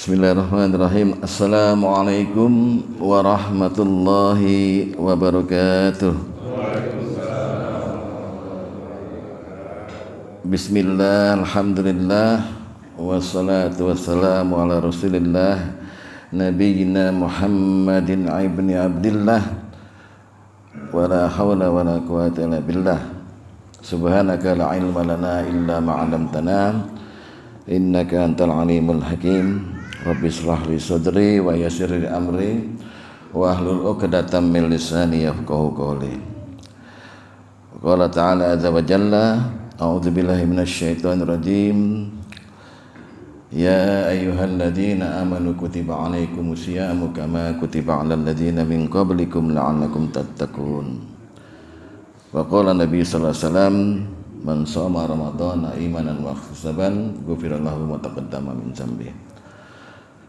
Bismillahirrahmanirrahim. Assalamualaikum warahmatullahi wabarakatuh. Bismillah, alhamdulillah, wassalatu wassalamu ala rasulillah Nabiyyina Muhammadin ibni Abdillah, wa la hawla wa la quwwata illa billah. Subhanaka la ilma lana illa ma 'allamtana innaka antal alimul hakim. Rabbi shrah li sadri wa yassir li amri wa hlul 'uqdatam min lisani yafqahu qawli. Qala ta'ala azza wa jalla, a'udzu billahi minasy syaithanir rajim. Ya ayyuhalladzina amanu kutiba 'alaikumus syiyamu kama kutiba 'alal ladzina min qablikum la'allakum tattaqun. Wa qala Nabi sallallahu alaihi wasallam, man shoma ramadhana imanan wa ihtisaban ghufira lahu ma taqaddama min dzambi.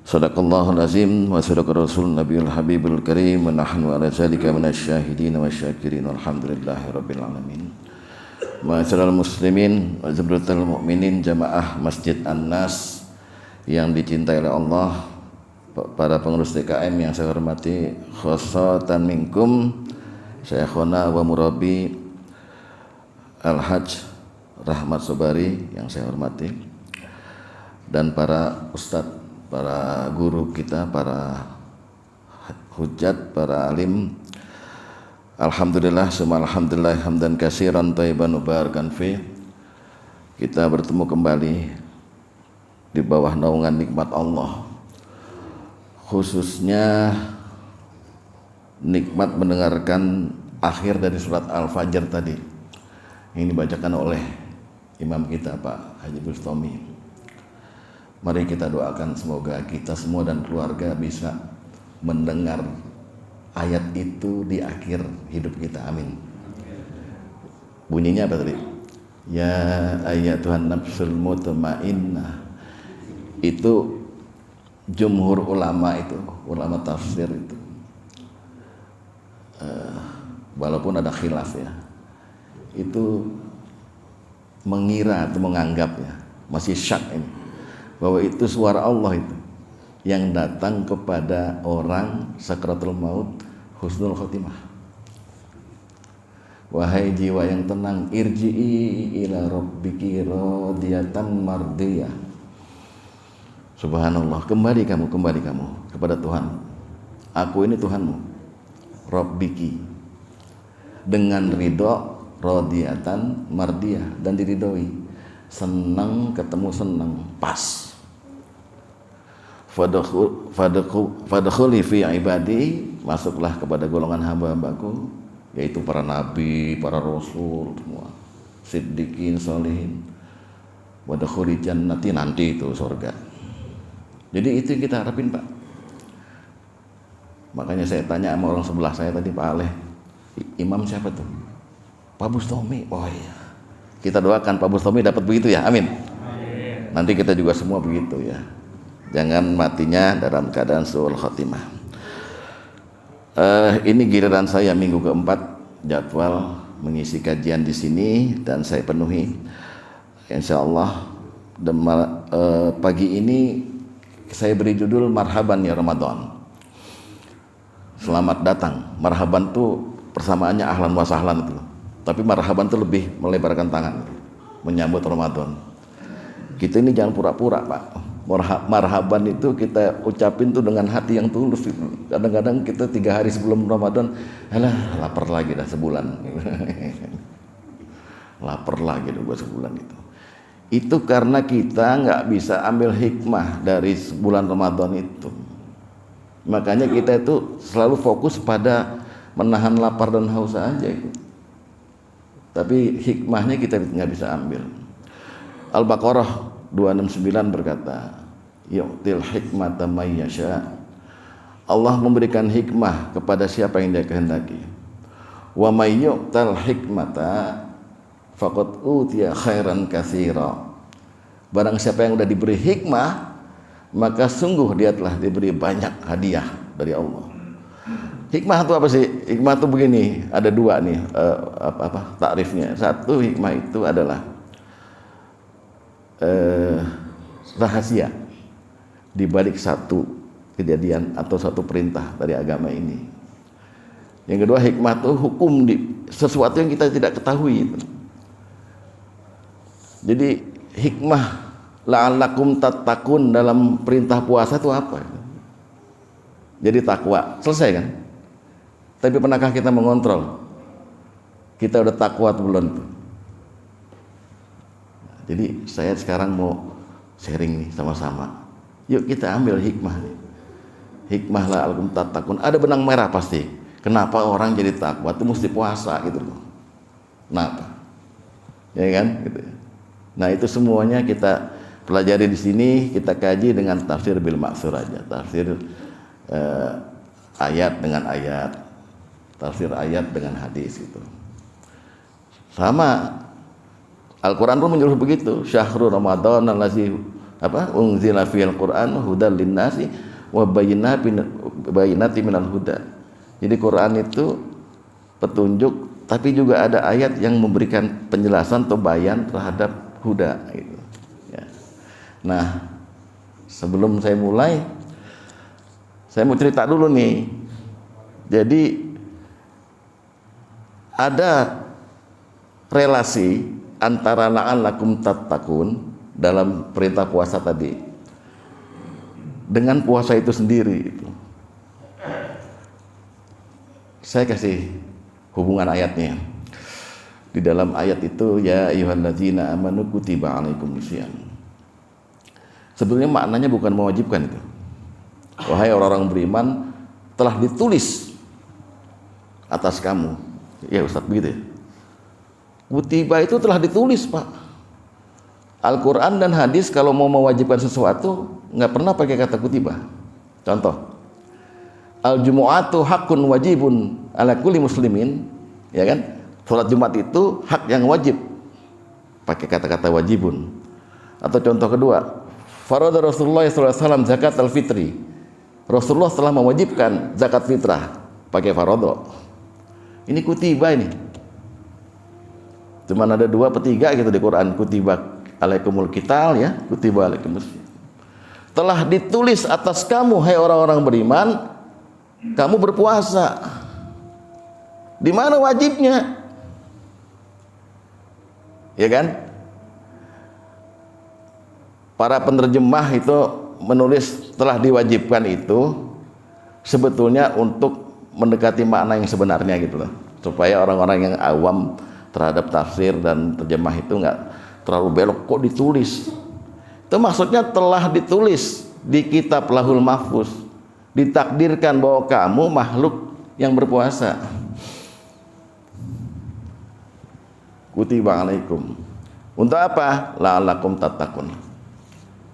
Sadaqallahul azim wa sadaqa rasul nabiyul habibul karim wa nahnu ala dzalika minasyahidin wasyakirin walhamdulillahi rabbil alamin. Ma'asyiral muslimin wa zumratul mu'minin jamaah Masjid An-Nas yang dicintai oleh Allah, para pengurus DKM yang saya hormati, khossatan minkum syekhona wa murabbi Al-Hajj Rahmat Sobari yang saya hormati, dan para ustadz, para guru kita, para hujat, para alim. Alhamdulillah, summa alhamdulillah hamdan katsiran thayyiban mubarakan fi. Kita bertemu kembali di bawah naungan nikmat Allah, khususnya nikmat mendengarkan akhir dari surat Al-Fajr tadi. Ini dibacakan oleh imam kita Pak Haji Bustami. Mari kita doakan semoga kita semua dan keluarga bisa mendengar ayat itu di akhir hidup kita. Amin. Bunyinya apa tadi? Ya ayyatuhan nafsul mutmainnah. Itu jumhur ulama, itu ulama tafsir itu, walaupun ada khilaf ya, itu mengira atau menganggap ya, masih syak ini, bahwa itu suara Allah itu yang datang kepada orang sakratul maut husnul khotimah. Wahai jiwa yang tenang, irji'i ila rabbiki radiyatan mardiyah. Subhanallah, kembali kamu kepada Tuhan. Aku ini Tuhanmu, rabbiki, dengan ridho, radiyatan mardiyah, dan diridhoi, senang ketemu senang, pas. Fadkhuli fi ibadi, masuklah kepada golongan hamba-hambaku, yaitu para nabi, para rasul semua, siddiqin, sholihin. Wadkhuli jannati, nanti itu surga. Jadi itu yang kita harapin, Pak. Makanya saya tanya sama orang sebelah saya tadi, Pak Aleh, imam siapa tuh? Pak Bustami. Oh iya, kita doakan Pak Bustami dapat begitu ya, amin. Nanti kita juga semua begitu ya. Jangan matinya dalam keadaan su'ul khotimah. Ini giliran saya minggu keempat jadwal mengisi kajian di sini dan saya penuhi. Insyaallah pagi ini saya beri judul Marhaban ya Ramadan. Selamat datang. Marhaban tuh persamaannya ahlan wa sahlan itu. Tapi marhaban tuh lebih melebarkan tangan menyambut Ramadan. Kita ini jangan pura-pura, Pak. Marhaban itu kita ucapin tuh dengan hati yang tulus gitu. Kadang-kadang kita 3 hari sebelum Ramadan, alah lapar lagi dah sebulan. Lapar lagi dah buat sebulan itu. Itu karena kita nggak bisa ambil hikmah dari bulan Ramadan itu. Makanya kita itu selalu fokus pada menahan lapar dan haus aja itu. Tapi hikmahnya kita nggak bisa ambil. Al-Baqarah 269 berkata, yu'til hikmata may yasha. Allah memberikan hikmah kepada siapa yang Dia kehendaki. Wa may yu'tal hikmata faqad utiya khairan katsira. Barang siapa yang sudah diberi hikmah, maka sungguh dia telah diberi banyak hadiah dari Allah. Hikmah itu apa sih? Hikmah itu begini, ada dua nih takrifnya. Satu, hikmah itu adalah rahasia. di balik satu kejadian atau satu perintah dari agama ini. Yang kedua, hikmah itu hukum di sesuatu yang kita tidak ketahui itu. Jadi hikmah la'allakum tattaqun dalam perintah puasa itu apa? Jadi takwa, selesai kan? Tapi pernahkah kita mengontrol? Kita udah takwa atau belum? Jadi saya sekarang mau sharing nih sama-sama. Yuk kita ambil hikmah nih. Hikmah la'allakum tattaqun. Ada benang merah pasti. Kenapa orang jadi takwa itu mesti puasa gitu loh. Kenapa? Ya kan? Gitu. Nah itu semuanya kita pelajari di sini, kita kaji dengan tafsir bil maksur aja. Tafsir ayat dengan ayat. Tafsir ayat dengan hadis itu. Sama Al-Quran pun menyuruh begitu. Syahrul Ramadan allazi unzila fil Quran hudal linnasi wa bayyinatin minal huda. Jadi Quran itu petunjuk, tapi juga ada ayat yang memberikan penjelasan atau bayan terhadap huda gitu. Ya. Nah, sebelum saya mulai, saya mau cerita dulu nih. Jadi ada relasi antara la'allakum tattaqun dalam perintah puasa tadi dengan puasa itu sendiri itu. Saya kasih hubungan ayatnya. Di dalam ayat itu ya ayyuhalladzina amanu kutiba alaikumusiyam. Sebenarnya maknanya bukan mewajibkan itu. Wahai orang-orang beriman, telah ditulis atas kamu. Ya Ustaz begitu ya. Kutiba itu telah ditulis, Pak. Al-Quran dan hadis kalau mau mewajibkan sesuatu nggak pernah pakai kata kutiba. Contoh, al-jumu'atu haqqun wajibun ala kulli muslimin, ya kan? Salat Jumat itu hak yang wajib, pakai kata-kata wajibun. Atau contoh kedua, farada Rasulullah SAW zakat al-fitri. Rasulullah telah mewajibkan zakat fitrah, pakai farada. Ini kutiba ini. Cuman ada 2 per 3 gitu di Quran. Kutiba alaikumul qital ya, kutiba alaikumus. Telah ditulis atas kamu hai orang-orang beriman, kamu berpuasa. Di mana wajibnya? Ya kan? Para penerjemah itu menulis telah diwajibkan itu sebetulnya untuk mendekati makna yang sebenarnya gitu loh, supaya orang-orang yang awam terhadap tafsir dan terjemah itu nggak terlalu belok. Kok ditulis? Itu maksudnya telah ditulis di kitab Lahul Mahfuz, ditakdirkan bahwa kamu makhluk yang berpuasa. Kutiba alaikum. Untuk apa? La'allakum tattaqun.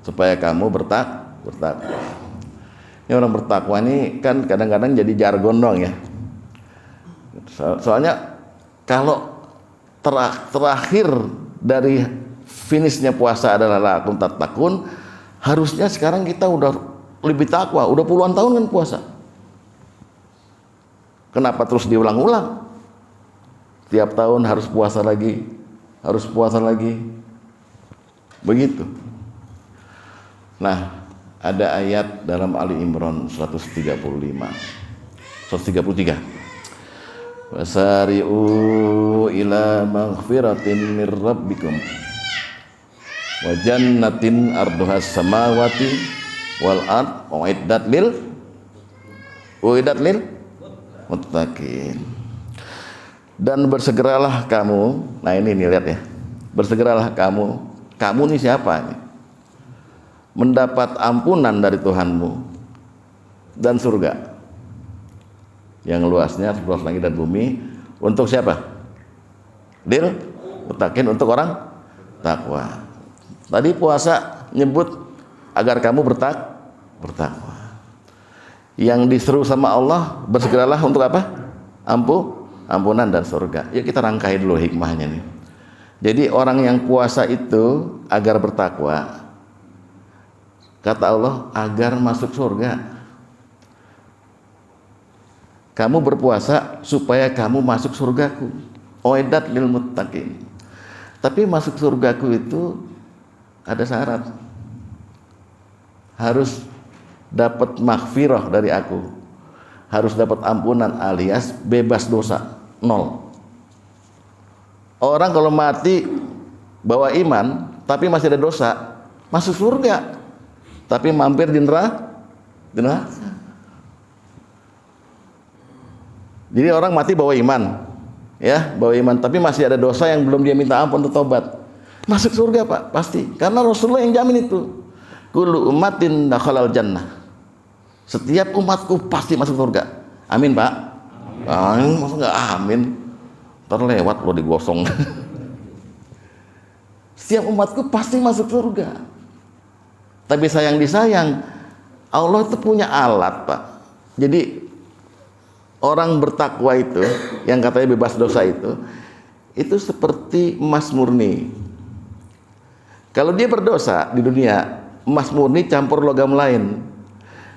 Supaya kamu bertakwa. Ini orang bertakwa ini kan kadang-kadang jadi jargon dong ya. Soalnya kalau terakhir dari finishnya puasa adalah la'allakum tattaqun, harusnya sekarang kita udah lebih takwa, udah puluhan tahun kan puasa. Kenapa terus diulang-ulang? Tiap tahun harus puasa lagi, harus puasa lagi. Begitu. Nah, ada ayat dalam Ali Imran 135. 133. Wasari'u ila maghfiratin mir rabbikum wa jannatin arduhas samawati wal ard uiddat lil muttaqin. Dan bersegeralah kamu. Nah ini nih lihat ya. Bersegeralah kamu nih siapa nih? Mendapat ampunan dari Tuhanmu dan surga yang luasnya seluas langit dan bumi. Untuk siapa? Lil muttaqin, untuk orang takwa. Tadi puasa nyebut agar kamu bertakwa. Yang diseru sama Allah, bersegeralah untuk apa? Ampunan dan surga. Yuk kita rangkai dulu hikmahnya nih. Jadi orang yang puasa itu agar bertakwa. Kata Allah, agar masuk surga. Kamu berpuasa supaya kamu masuk surgaku. Uiddat lil muttaqin. Tapi masuk surgaku itu ada syarat. harus dapat maghfirah dari aku, harus dapat ampunan alias bebas dosa, 0. Orang kalau mati bawa iman tapi masih ada dosa, masuk surga tapi mampir di neraka. Jadi orang mati bawa iman, ya, bawa iman tapi masih ada dosa yang belum dia minta ampun untuk tobat, masuk surga Pak, pasti. Karena Rasulullah yang jamin itu. Kullu ummatin dakhalal jannah. Setiap umatku pasti masuk surga. Amin Pak. Amin. Masa nggak amin? Terlewat lo digosong. Setiap umatku pasti masuk surga. Tapi sayang disayang, Allah itu punya alat Pak. Jadi orang bertakwa itu, yang katanya bebas dosa itu seperti emas murni. Kalau dia berdosa di dunia, emas murni campur logam lain.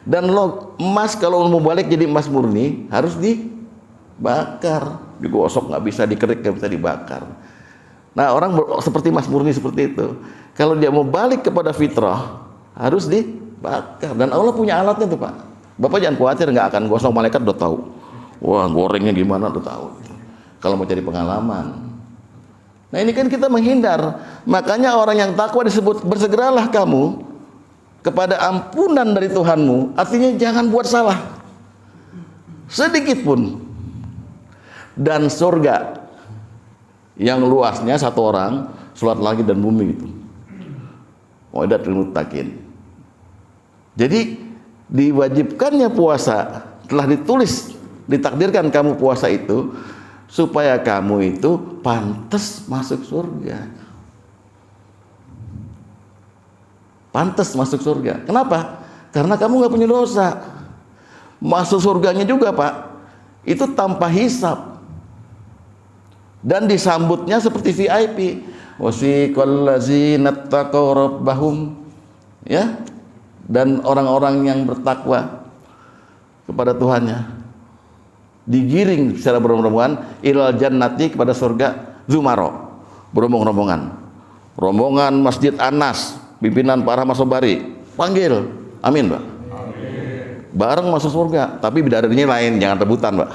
Dan emas kalau mau balik jadi emas murni harus dibakar, digosok, nggak bisa dikerik, nggak bisa dibakar. Nah orang seperti emas murni seperti itu. Kalau dia mau balik kepada fitrah harus dibakar. Dan Allah punya alatnya tuh Pak. Bapak jangan khawatir, nggak akan gosong, malaikat udah tahu. Wah gorengnya gimana udah tahu. Kalau mau cari pengalaman. Nah ini kan kita menghindar. Makanya orang yang takwa disebut bersegeralah kamu kepada ampunan dari Tuhanmu. Artinya jangan buat salah sedikit pun. Dan surga yang luasnya satu orang sholat langit dan bumi itu. Mu'iddat lil muttaqin. Jadi diwajibkannya puasa telah ditulis, ditakdirkan kamu puasa itu supaya kamu itu pantas masuk surga. Pantas masuk surga. Kenapa? Karena kamu nggak punya dosa. Masuk surganya juga Pak, itu tanpa hisab. Dan disambutnya seperti VIP. Wasiqal ladzina taqaw rabbahum, ya. Dan orang-orang yang bertakwa kepada Tuhannya digiring secara berombongan ilal jannati, kepada surga, zumaro, berombong-rombongan. Rombongan Masjid Anas, pimpinan Pak Rahmat Sobari, panggil, amin Pak. Amin. Bareng masuk surga, tapi bidadarinya lain, jangan rebutan Pak.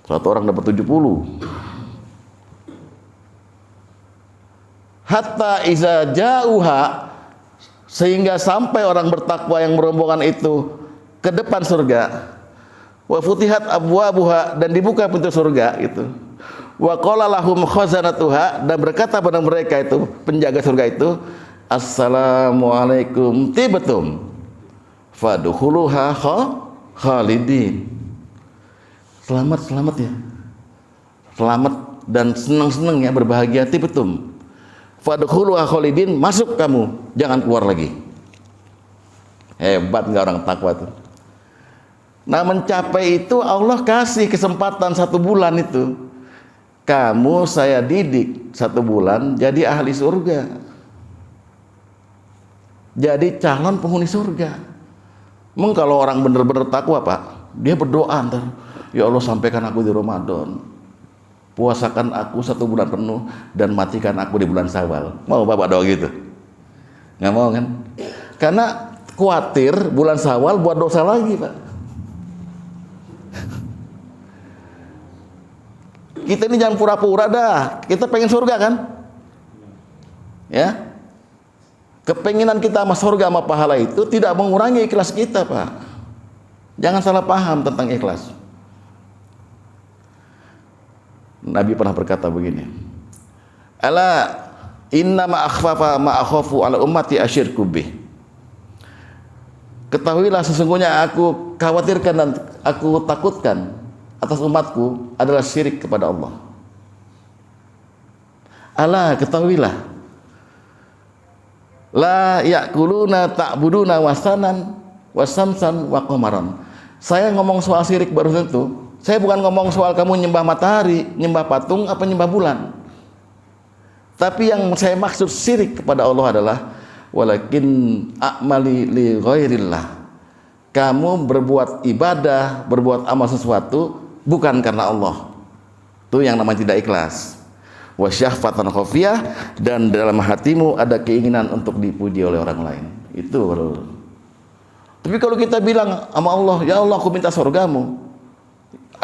Satu orang dapat 70. Hatta iza jauha, sehingga sampai orang bertakwa yang berombongan itu ke depan surga. Wa futihat abwabuha, dan dibuka pintu surga itu. Wa qala lahum khazanatuha, dan berkata pada mereka itu, penjaga surga itu, assalamualaikum tibtum fadkhuluha khalidin. Selamat ya. Selamat dan senang-senang ya, berbahagia, tibtum fadkhuluha khalidin, masuk kamu, jangan keluar lagi. Hebat nggak orang takwa itu? Nah mencapai itu Allah kasih kesempatan 1 bulan itu. Kamu saya didik 1 bulan jadi ahli surga, jadi calon penghuni surga. Memang kalau orang benar-benar takwa Pak, dia berdoa ntar, ya Allah sampaikan aku di Ramadan, puasakan aku 1 bulan penuh, dan matikan aku di bulan Syawal. Mau Bapak doa gitu? Nggak mau kan? Karena khawatir bulan Syawal buat dosa lagi Pak. Kita ini jangan pura-pura dah. Kita pengen surga kan? Ya. Kepenginan kita sama surga sama pahala itu tidak mengurangi ikhlas kita Pak. Jangan salah paham tentang ikhlas. Nabi pernah berkata begini, ala inna ma akhfafa ma akhafu ala ummati asyirku bih. Ketahuilah sesungguhnya aku khawatirkan dan aku takutkan atas umatku adalah syirik kepada Allah. Ala ketahuilah, la yakuluna ta'buduna wasanan wasamsan wa qamaran. Saya ngomong soal syirik baru tentu. Saya bukan ngomong soal kamu nyembah matahari, nyembah patung, apa nyembah bulan. Tapi yang saya maksud syirik kepada Allah adalah walakin a'mali li ghairillah. Kamu berbuat ibadah, berbuat amal sesuatu bukan karena Allah. Itu yang namanya tidak ikhlas. Wa syahfatan khafiyah, dan dalam hatimu ada keinginan untuk dipuji oleh orang lain. Itu Tapi kalau kita bilang sama Allah, ya Allah aku minta surgamu,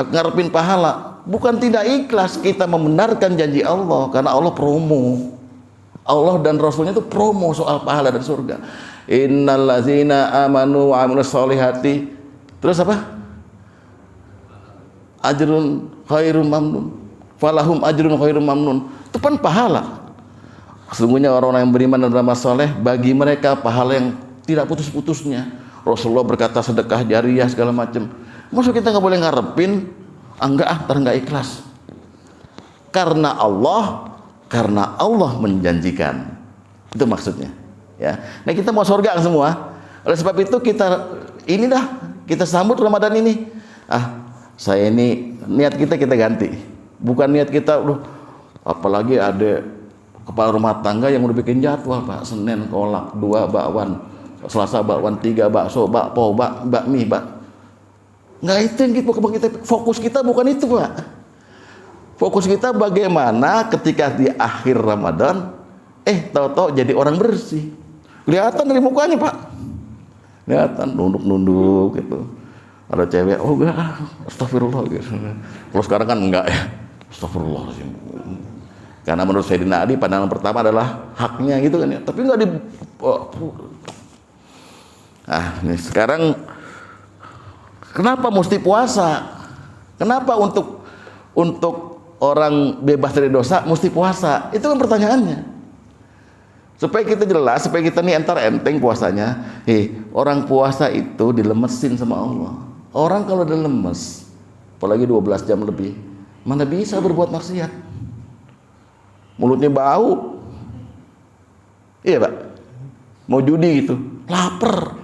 ngarepin pahala, bukan tidak ikhlas, kita membenarkan janji Allah karena Allah promo. Allah dan Rasulnya itu promo soal pahala dan surga. Innal ladzina amanu wa amilus solihati, terus apa? Ajrun khairum mamnun, falahum ajrun khairum mamnun. Itu kan pahala. Sesungguhnya orang-orang yang beriman dan beramal soleh, bagi mereka pahala yang tidak putus-putusnya. Rasulullah berkata sedekah jariyah segala macam. Maksud kita nggak boleh ngarepin, ntar nggak ikhlas. Karena Allah menjanjikan. Itu maksudnya. Ya. Nah kita mau surga semua. Oleh sebab itu kita sambut Ramadan ini. Saya ini niat kita ganti. Bukan niat kita, apalagi ada kepala rumah tangga yang udah bikin jadwal, Pak. Senin kolak 2 bakwan, Selasa bakwan 3 bakso, bakpo, bakmi, nggak itu yang kita fokus kita bukan itu, Pak. Fokus kita bagaimana ketika di akhir Ramadan tahu-tahu jadi orang bersih. Kelihatan dari mukanya, Pak. Kelihatan nunduk gitu. Ada cewek, enggak, astagfirullah gitu. Kalau sekarang kan enggak ya. Astagfirullah. Karena menurut Sayyidina Ali pandangan pertama adalah haknya gitu kan ya. Tapi enggak ini sekarang kenapa mesti puasa? Kenapa untuk orang bebas dari dosa mesti puasa? Itu kan pertanyaannya. Supaya kita jelas, supaya kita nih enteng puasanya. Orang puasa itu dilemesin sama Allah. Orang kalau udah lemes, apalagi 12 jam lebih, mana bisa berbuat maksiat? Mulutnya bau. Iya, Pak. Mau judi gitu, lapar.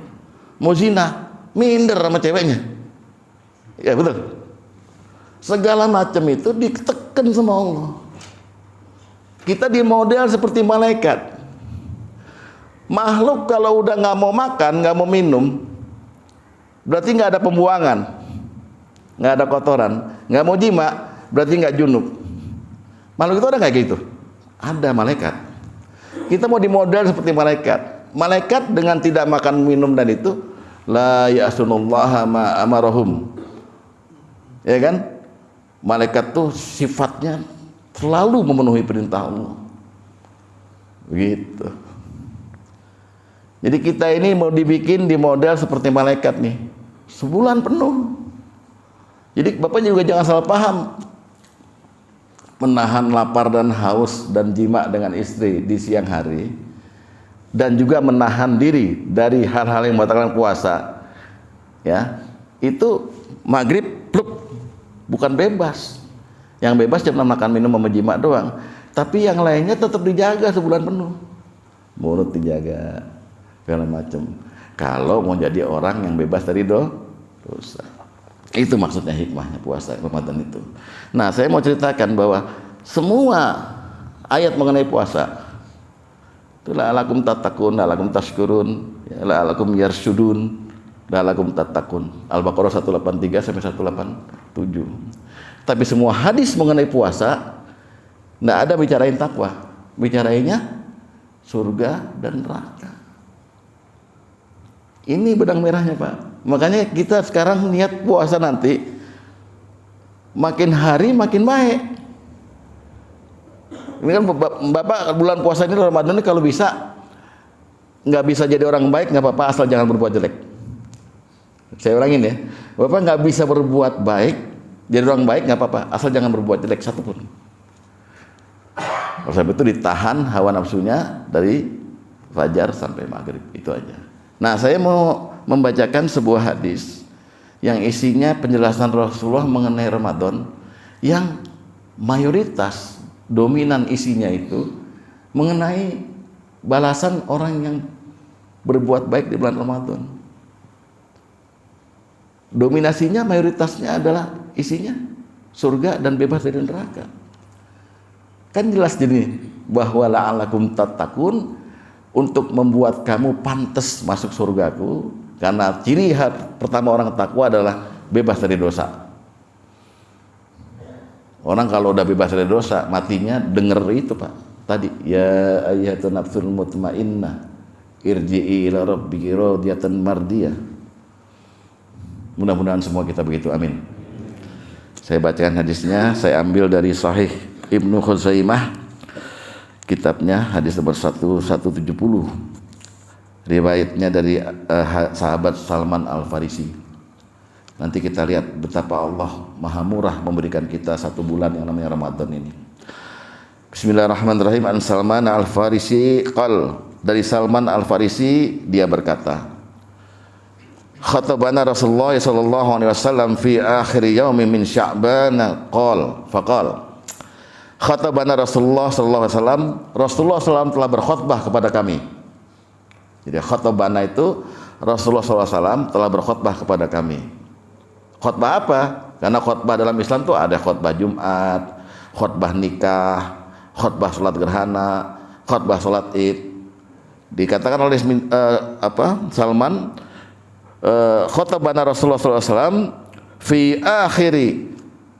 Mau zina, minder sama ceweknya. Ya betul. Segala macam itu ditekan sama Allah. Kita di model seperti malaikat. Makhluk kalau udah nggak mau makan, nggak mau minum, berarti nggak ada pembuangan, nggak ada kotoran, nggak mau jima, berarti nggak junub. Makhluk itu ada nggak gitu? Ada malaikat. Kita mau di model seperti malaikat. Malaikat dengan tidak makan minum dan itu la ya'sunullaha ma amarahum. Ya kan? Malaikat tuh sifatnya selalu memenuhi perintah Allah. Begitu. Jadi kita ini mau dibikin di model seperti malaikat nih. Sebulan penuh. Jadi Bapak juga jangan salah paham. Menahan lapar dan haus dan jima dengan istri di siang hari, dan juga menahan diri dari hal-hal yang membatalkan puasa, ya, itu maghrib pluk, bukan bebas. Yang bebas cuma makan minum sama jima doang, tapi yang lainnya tetap dijaga sebulan penuh. Mulut dijaga, segala macam. Kalau mau jadi orang yang bebas dari dosa. Itu maksudnya hikmahnya puasa Ramadan itu. Nah, saya mau ceritakan bahwa semua ayat mengenai puasa itu la'alakum tattaqun, la'alakum tashkurun, la'alakum yarsyudun, la'alakum tattaqun. Al-Baqarah 183 sampai 187. Tapi semua hadis mengenai puasa enggak ada bicarain takwa, bicarainnya surga dan neraka. Ini benang merahnya, Pak. Makanya kita sekarang niat puasa nanti makin hari makin baik. Ini kan Bapak bulan puasa ini Ramadan ini kalau bisa nggak bisa jadi orang baik nggak apa-apa, asal jangan berbuat jelek. Saya ulangin ya, Bapak nggak bisa berbuat baik jadi orang baik nggak apa-apa, asal jangan berbuat jelek satupun. Oleh sebab itu ditahan hawa nafsunya dari fajar sampai maghrib, itu aja. Nah, saya mau membacakan sebuah hadis yang isinya penjelasan Rasulullah mengenai Ramadan, yang mayoritas dominan isinya itu mengenai balasan orang yang berbuat baik di bulan Ramadan. Dominasinya, mayoritasnya adalah isinya surga dan bebas dari neraka. Kan jelas jadi bahwa la'alakum tattaqun, untuk membuat kamu pantas masuk surgaku, karena ciri pertama orang takwa adalah bebas dari dosa. Orang kalau udah bebas dari dosa, matinya denger itu, Pak. Tadi, ya ayyatuhan nafsul mutmainnah irji'i ila rabbiki radiyatan mardiyah. Mudah-mudahan semua kita begitu, amin. Saya bacakan hadisnya, saya ambil dari Sahih Ibnu Khuzaimah, kitabnya hadis nomor 1170. Riwayatnya dari sahabat Salman Al-Farisi. Nanti kita lihat betapa Allah Maha Murah memberikan kita 1 bulan yang namanya Ramadan ini. Bismillahirrahmanirrahim. An Salman Al-Farisi qal, dari Salman Al-Farisi dia berkata, khatabana Rasulullah sallallahu alaihi wasallam fi akhir yaumi min Sya'ban faqal. Khatabana Rasulullah sallallahu alaihi wasallam, Rasulullah SAW telah berkhutbah kepada kami. Jadi khatabana itu Rasulullah SAW telah berkhutbah kepada kami. Khutbah apa? Karena khutbah dalam Islam itu ada khutbah Jumat, khutbah nikah, khutbah salat gerhana, khutbah salat Id. Dikatakan oleh Salman, khatabana Rasulullah SAW fi akhiri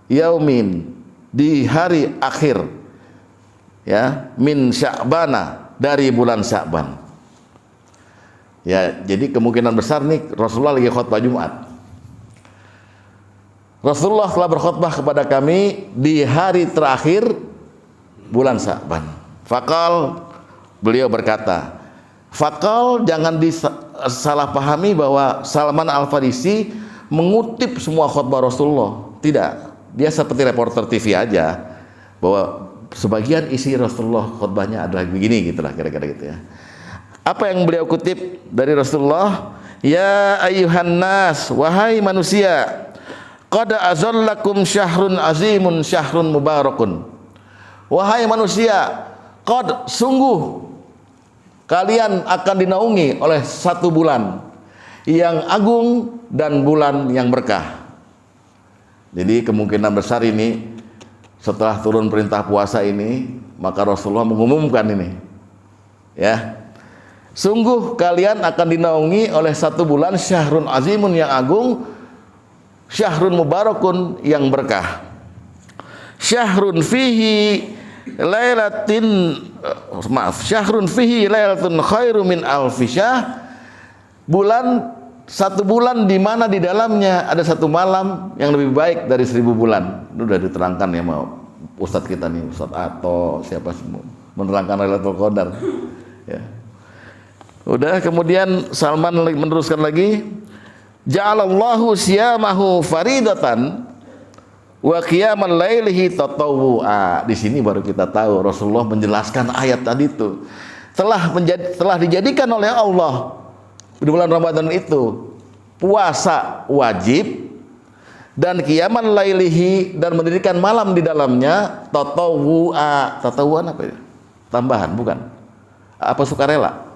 yaumin, di hari akhir ya, min Sya'bana, dari bulan Sya'ban. Ya, jadi kemungkinan besar nih Rasulullah lagi khutbah Jumat. Rasulullah telah berkhutbah kepada kami di hari terakhir bulan Sya'ban. Faqal, beliau berkata, faqal jangan disalahpahami bahwa Salman Al-Farisi mengutip semua khutbah Rasulullah. Tidak, dia seperti reporter TV aja, bahwa sebagian isi Rasulullah khutbahnya adalah begini, gitulah kira-kira gitu ya. Apa yang beliau kutip dari Rasulullah? Ya ayyuhan nas, wahai manusia, qad azallakum syahrun azimun syahrun mubarakun. Wahai manusia, qad, sungguh kalian akan dinaungi oleh 1 bulan yang agung dan bulan yang berkah. Jadi kemungkinan besar ini setelah turun perintah puasa ini, maka Rasulullah mengumumkan ini, ya, sungguh kalian akan dinaungi oleh 1 bulan syahrun azimun yang agung, syahrun mubarakun yang berkah. Syahrun fihi syahrun fihi lailatun khairu min alfi syahr. Bulan, 1 bulan di mana di dalamnya ada 1 malam yang lebih baik dari 1000 bulan. Itu sudah diterangkan ya sama Ustadz kita nih, Ustadz Ato, siapa semua menerangkan Lailatul Qadar. Ya. Udah, kemudian Salman meneruskan lagi, ja'alallahu siyamahu faridatan wa qiyamal lailihi tatawwu'a. Di sini baru kita tahu Rasulullah menjelaskan ayat tadi itu telah dijadikan oleh Allah di bulan Ramadan itu puasa wajib dan qiyamal lailihi, dan mendirikan malam di dalamnya tatawwu'a. Tatawwu'an apa ya? Tambahan, bukan? Apa sukarela?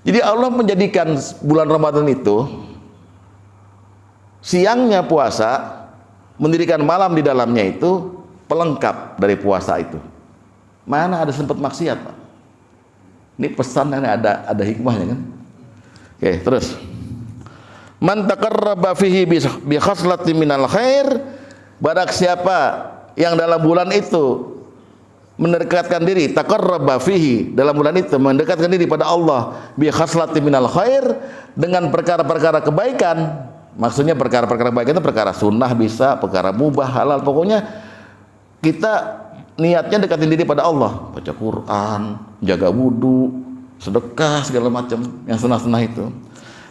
Jadi Allah menjadikan bulan Ramadan itu siangnya puasa, mendirikan malam di dalamnya itu pelengkap dari puasa itu. Mana ada sempat maksiat, Pak? Ini pesannya ada hikmahnya kan? Oke, terus. Man taqarraba fihi bi khaslatin minal khair, barang siapa yang dalam bulan itu mendekatkan diri, taqarraba fihi, dalam bulan itu mendekatkan diri pada Allah bi khaslatin minal khair, dengan perkara-perkara kebaikan. Maksudnya perkara-perkara baik itu perkara sunnah bisa, perkara mubah, halal, pokoknya kita niatnya dekatin diri pada Allah, baca Quran, jaga wudu, sedekah, segala macam yang sunnah-sunnah itu.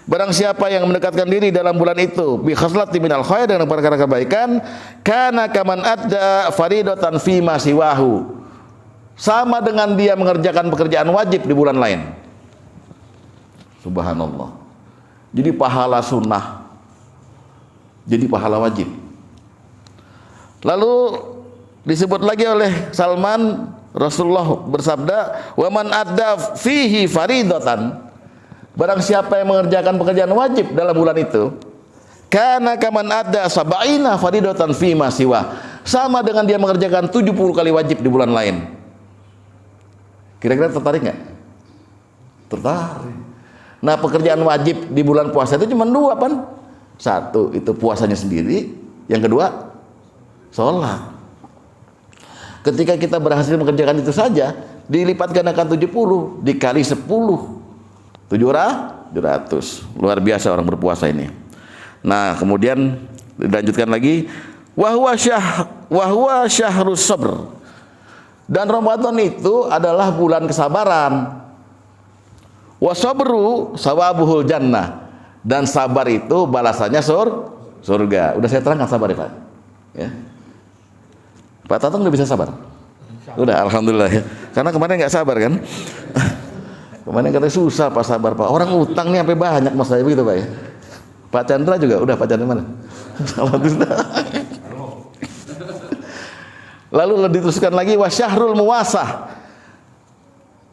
Barang siapa yang mendekatkan diri dalam bulan itu bi khaslati minal khair, dengan perkara kebaikan, kana kaman adda faridatan fi ma siwahu, sama dengan dia mengerjakan pekerjaan wajib di bulan lain. Subhanallah. Jadi pahala sunnah jadi pahala wajib. Lalu disebut lagi oleh Salman, Rasulullah bersabda, wa man adda fihi faridatan, barang siapa yang mengerjakan pekerjaan wajib dalam bulan itu, kana kaman adda sab'ina faridatan fi ma siwa, sama dengan dia mengerjakan 70 kali wajib di bulan lain. Kira-kira tertarik nggak? Tertarik. Nah, pekerjaan wajib di bulan puasa itu cuma 2, Pan. 1 itu puasanya sendiri, yang kedua sholat. Ketika kita berhasil mengerjakan itu saja, dilipat gandakan 70 dikali 10, 700. Luar biasa orang berpuasa ini. Nah, kemudian dilanjutkan lagi, wahwa syahrus sabr. Dan Ramadan itu adalah bulan kesabaran. Wasabru sawabuhul jannah. Dan sabar itu balasannya surga. Udah saya terangkan sabar ya Pak. Ya. Pak Tatang udah bisa sabar? Udah, alhamdulillah ya. Karena kemarin nggak sabar kan? Kemarin katanya susah Pak sabar Pak. Orang utang nih sampai banyak mas saya begitu Pak ya. Pak Chandra juga udah, Pak Chandra mana? Alhamdulillah. Lalu diteruskan lagi wasyahrul muwasah.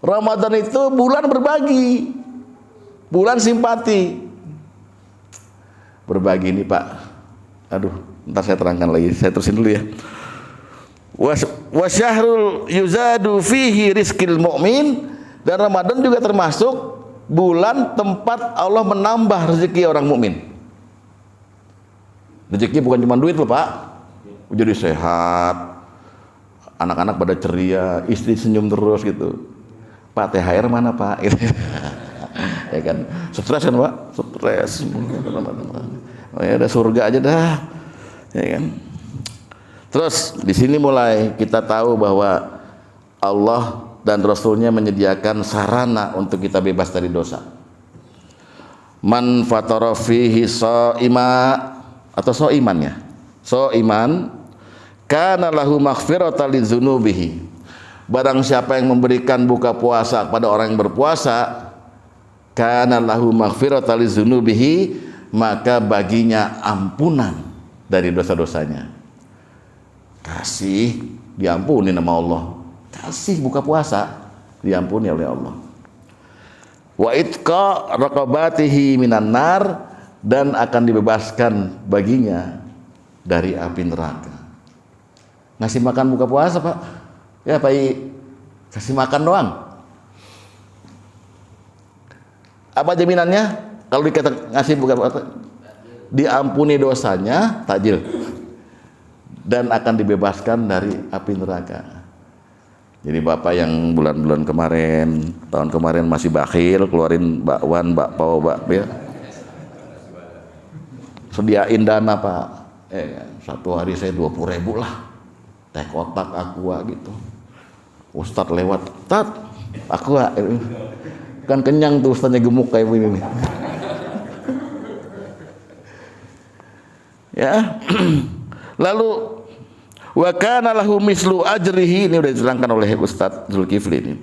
Ramadan itu bulan berbagi, bulan simpati. Berbagi ini Pak. Aduh, ntar saya terangkan lagi. Saya terusin dulu ya. Wasyahrul yuzadu fihi rizqil mu'min. Dan Ramadan juga termasuk bulan tempat Allah menambah rezeki orang mukmin. Rezeki bukan cuma duit loh Pak. Jadi sehat, anak-anak pada ceria, istri senyum terus gitu. Pak THR mana Pak? Ya kan, stres kan Pak? Stres. Oh ya udah surga aja dah. Ya kan. Terus di sini mulai kita tahu bahwa Allah dan Rasulnya menyediakan sarana untuk kita bebas dari dosa. Man fatara fihi shaima atau shaiman ya. Shaiman kana lahu maghfiratan lidzunubihi. Barang siapa yang memberikan buka puasa kepada orang yang berpuasa, kana lahu maghfiratan lidzunubihi, maka baginya ampunan dari dosa-dosanya. Kasih diampuni nama Allah. Kasih buka puasa diampuni oleh Allah. Wa itqa raqabatihi minan nar, dan akan dibebaskan baginya dari api neraka. Ngasih makan buka puasa Pak. Ya Pak, kasih makan doang. Apa jaminannya? Kalau dikata ngasih buka puasa, diampuni dosanya, takjil, dan akan dibebaskan dari api neraka. Jadi Bapak yang bulan-bulan kemarin, tahun kemarin masih bakhil, keluarin bakwan, bakpao, bakpia, sediain dana Pak. Satu hari saya 20.000 lah, teh kotak aqua gitu. Ustadz lewat, tat aqua, kan kenyang tuh ustadznya, gemuk kayak begini. Ya, lalu wa kana lahu mislu ajrihi, ini udah diterangkan oleh Ustaz Zulkifli ini.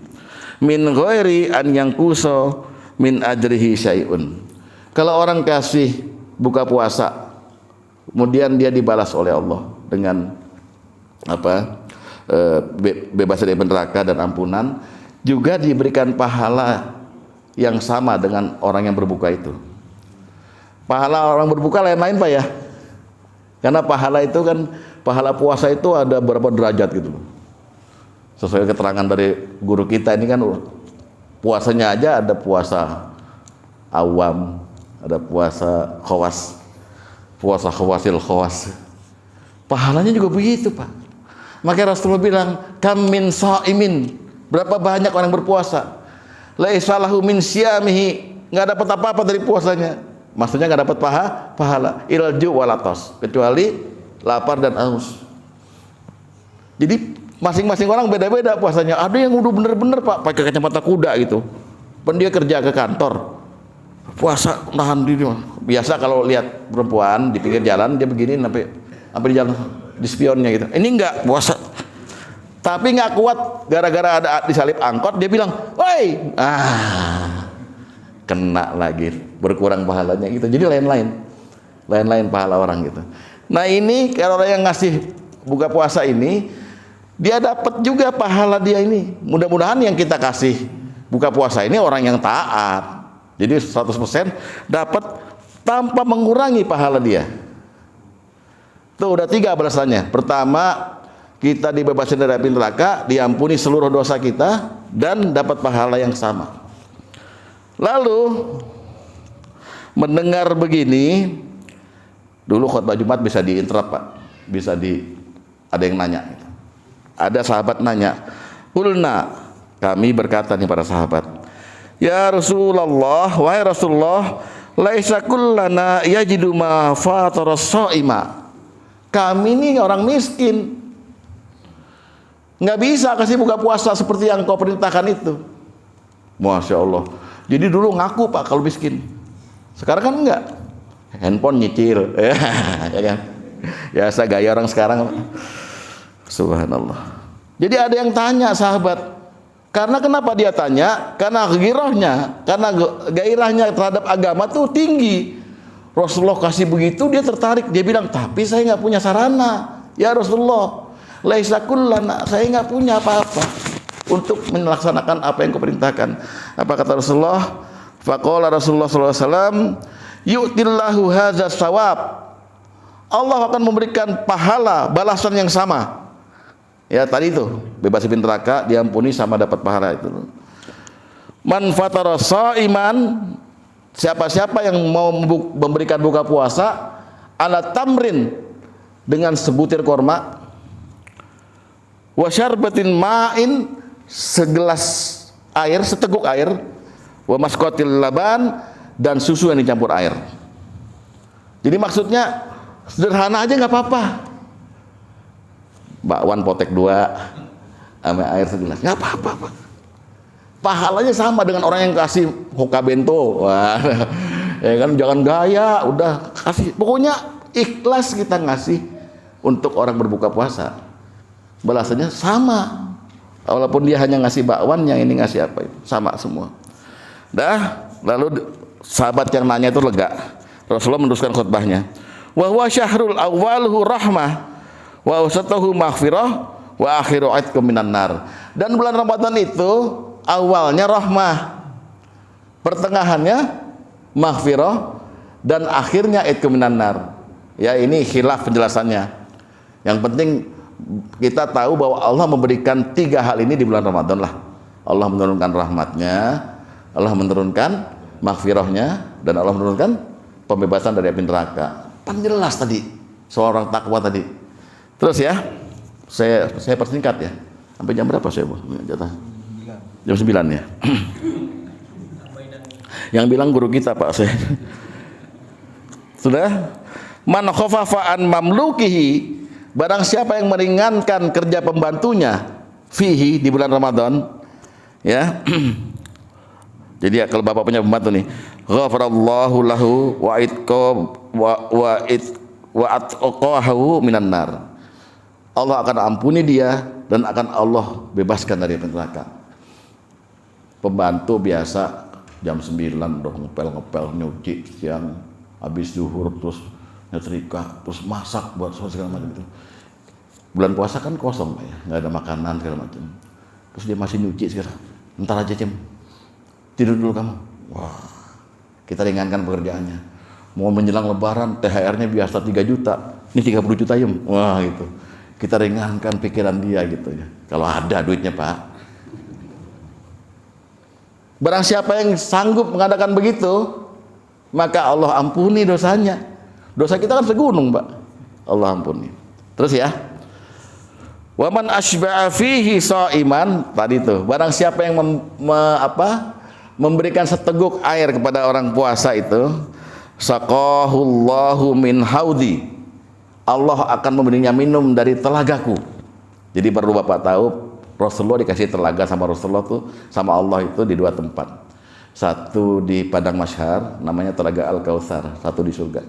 Min ghairi an yanqusa min ajrihi syai'un. Kalau orang kasih buka puasa, kemudian dia dibalas oleh Allah dengan apa? Bebas dari neraka dan ampunan, juga diberikan pahala yang sama dengan orang yang berbuka itu. Pahala orang berbuka lain-lain Pak ya. Karena pahala itu kan, pahala puasa itu ada berapa derajat gitu. Sesuai keterangan dari guru kita ini kan, puasanya aja ada puasa awam, ada puasa khawas, puasa khawasil khawas. Pahalanya juga begitu Pak. Maka Rasulullah bilang, kam min shaimin, berapa banyak orang berpuasa, laisa lahu min siyamihi, nggak dapat apa-apa dari puasanya. Maksudnya nggak dapat pahala ilju walatos, kecuali lapar dan haus. Jadi masing-masing orang beda-beda puasanya. Ada yang udah bener-bener Pak pakai kacamata kuda gitu, pen dia kerja ke kantor, puasa nahan diri. Biasa kalau lihat perempuan di pinggir jalan dia begini sampai di jalan di spionnya gitu. Ini enggak puasa, tapi nggak kuat gara-gara ada disalip angkot, dia bilang, "Woi, kena lagi, berkurang pahalanya gitu." Jadi lain-lain pahala orang gitu. Nah ini kalau orang yang ngasih buka puasa ini, dia dapat juga pahala dia ini. Mudah-mudahan yang kita kasih buka puasa ini orang yang taat, jadi 100% dapat tanpa mengurangi pahala dia. Tuh udah 3 balasannya. Pertama, kita dibebaskan dari api neraka, diampuni seluruh dosa kita, dan dapat pahala yang sama. Lalu mendengar begini, dulu khutbah Jumat bisa diinterrupt Pak, bisa ada yang nanya. Ada sahabat nanya, "Qulna," kami berkata nih para sahabat, "Ya Rasulullah, wahai Rasulullah, laisa kullana yajidu ma fatara shaima. Kami ini orang miskin, nggak bisa kasih buka puasa seperti yang kau perintahkan itu. Masya Allah. Jadi dulu ngaku Pak kalau miskin, sekarang kan enggak, handphone nyicil, ya kan, biasa gaya orang sekarang. Subhanallah. Jadi ada yang tanya sahabat, karena kenapa dia tanya? Karena gairahnya terhadap agama tuh tinggi. Rasulullah kasih begitu, dia tertarik, dia bilang, tapi saya nggak punya sarana, ya Rasulullah. Laisa kullana, saya nggak punya apa-apa untuk melaksanakan apa yang kau perintahkan. Apa kata Rasulullah? Faqala Rasulullah SAW, yu'tillahu hadza sawab. Allah akan memberikan pahala balasan yang sama. Ya tadi itu, bebas dari neraka, diampuni sama dapat pahala itu. Man fatara shaiman, siapa-siapa yang mau memberikan buka puasa ala tamrin, dengan sebutir korma, wa syarbatin ma'in, segelas air, seteguk air, wa maskotil laban, dan susu yang dicampur air. Jadi maksudnya sederhana aja nggak apa-apa, bakwan potek 2 sama air segelas, nggak apa-apa. Pahalanya sama dengan orang yang kasih hoka bento. Wah, ya kan, jangan gaya, udah kasih, pokoknya ikhlas kita ngasih untuk orang berbuka puasa, balasannya sama. Walaupun dia hanya ngasih bakwan, yang ini ngasih apa itu, sama semua. Dah, lalu sahabat yang nanya itu lega. Rasulullah meneruskan khutbahnya. Wa huwa syahrul awwaluhu rahmah wa awsatuhu maghfirah wa akhiru atqum minan nar. Dan bulan Ramadan itu awalnya rahmah, pertengahannya maghfirah, dan akhirnya atqum minan nar. Ya, ini khilaf penjelasannya. Yang penting kita tahu bahwa Allah memberikan 3 hal ini di bulan Ramadan lah. Allah menurunkan rahmatnya, Allah menurunkan maghfirahnya, dan Allah menurunkan pembebasan dari api neraka. Penjelas tadi, seorang takwa tadi. Terus ya, saya persingkat ya. Sampai jam berapa saya jatah? Jam 9 ya. Yang bilang guru kita Pak saya. Sudah? Man khafafa an mamlukihi, barang siapa yang meringankan kerja pembantunya fihi, di bulan Ramadan, ya. Jadi ya, kalau bapak punya pembantu nih, ghafarallahu lahu wa atqahu minan nar. Allah akan ampuni dia dan akan Allah bebaskan dari neraka. Pembantu biasa jam 9 udah ngepel nyuci siang, habis zuhur terus nyetrika, terus masak buat segala macam itu. Bulan puasa kan kosong ya, nggak ada makanan segala macam. Terus dia masih nyuci sekarang. Ntar aja Cem, tidur dulu kamu. Wah, kita ringankan pekerjaannya. Mau menjelang Lebaran, THR-nya biasa 3 juta, ini 30 juta Yem. Wah gitu. Kita ringankan pikiran dia gitu ya. Kalau ada duitnya Pak. Barang siapa yang sanggup mengadakan begitu, maka Allah ampuni dosanya. Dosa kita kan segunung Pak, Allah ampuni. Terus ya, waman asba'a fihi shaiman, tadi tuh, barang siapa yang memberikan seteguk air kepada orang puasa itu, saqahullahu min haudi, Allah akan memberinya minum dari telagaku. Jadi perlu Bapak tahu, Rasulullah dikasih telaga sama Rasulullah tuh, sama Allah itu di 2 tempat. Satu di Padang Mahsyar, namanya Telaga Al-Kautsar, satu di surga.